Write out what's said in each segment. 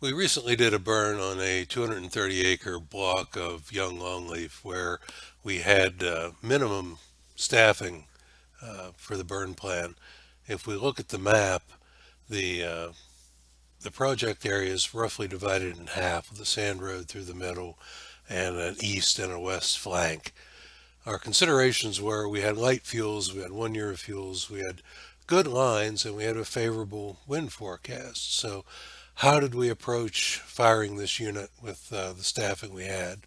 We recently did a burn on a 230-acre block of young longleaf where we had minimum staffing for the burn plan. If we look at the map, the uh, the project area is roughly divided in half with a sand road through the middle and an east and a west flank. Our considerations were we had light fuels, we had 1 year of fuels, we had good lines, and we had a favorable wind forecast. So how did we approach firing this unit with the staffing we had?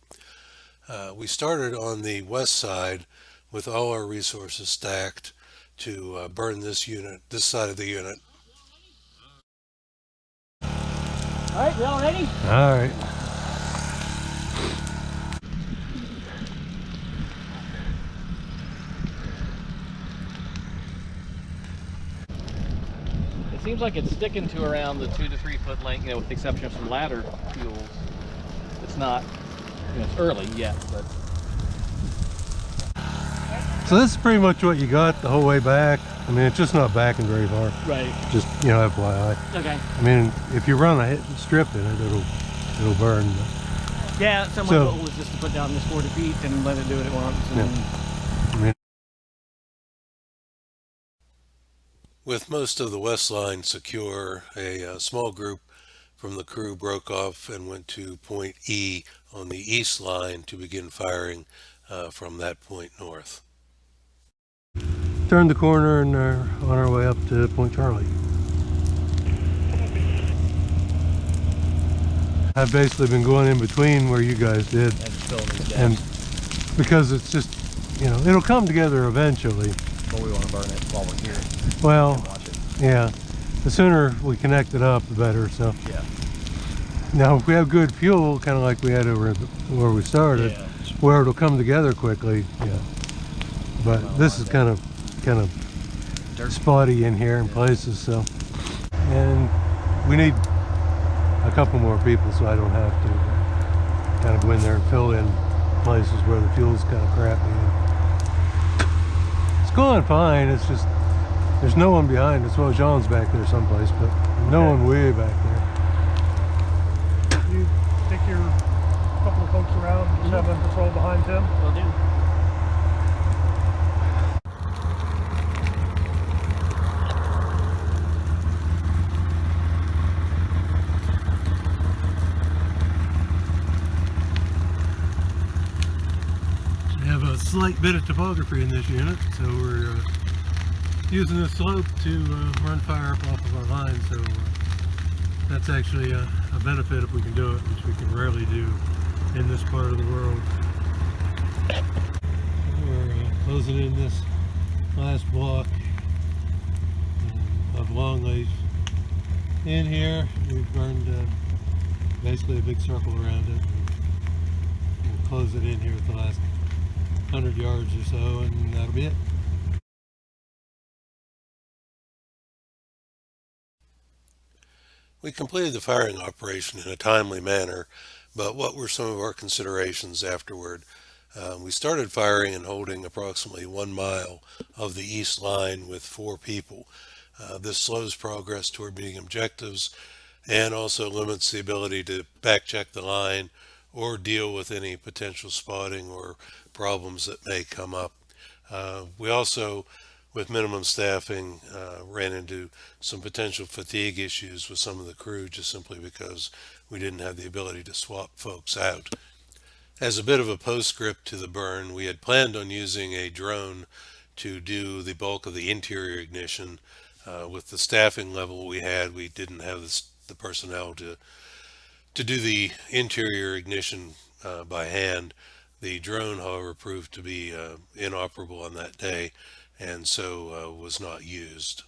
We started on the west side with all our resources stacked to burn this side of the unit. All right, we all ready? All right. It seems like it's sticking to around the 2 to 3 foot length, with the exception of some ladder fuels. It's not, it's early yet, but. So this is pretty much what you got the whole way back. I mean, it's just not backing very far. Right. Just, FYI. Okay. I mean, if you run a strip in it, it'll burn. But. Yeah, so my goal was just to put down this 40 feet and let it do it at once. And With most of the west line secure, a small group from the crew broke off and went to point E on the east line to begin firing from that point north. Turned the corner and are on our way up to Point Charlie. I've basically been going in between where you guys did, and because it's just, it'll come together eventually. But we want to burn it while we're here. Well, Watch it. yeah, the sooner we connect it up, the better. So Yeah. now, if we have good fuel, kind of like we had over where we started, where it'll come together quickly. Yeah, but this is kind of spotty in here in places. So, and we need a couple more people, so I don't have to kind of go in there and fill in places where the fuel's kind of crappy. It's going fine. It's just there's no one behind us. Well, John's back there someplace, but no one way back there. You take your couple of folks around and just have them patrol behind Tim? Will do. We have a slight bit of topography in this unit, so we're using the slope to run fire up off of our line. So that's actually a benefit if we can do it, which we can rarely do in this part of the world. We're closing in this last block of longleaf. In here, we've burned basically a big circle around it. We'll close it in here with the last 100 yards or so, and that'll be it. We completed the firing operation in a timely manner, but what were some of our considerations afterward? We started firing and holding approximately 1 mile of the east line with 4 people. This slows progress toward meeting objectives and also limits the ability to back check the line or deal with any potential spotting or problems that may come up. We also, with minimum staffing, ran into some potential fatigue issues with some of the crew just simply because we didn't have the ability to swap folks out. As a bit of a postscript to the burn, we had planned on using a drone to do the bulk of the interior ignition. With the staffing level we had, we didn't have the personnel to do the interior ignition by hand. The drone, however, proved to be inoperable on that day, and so was not used.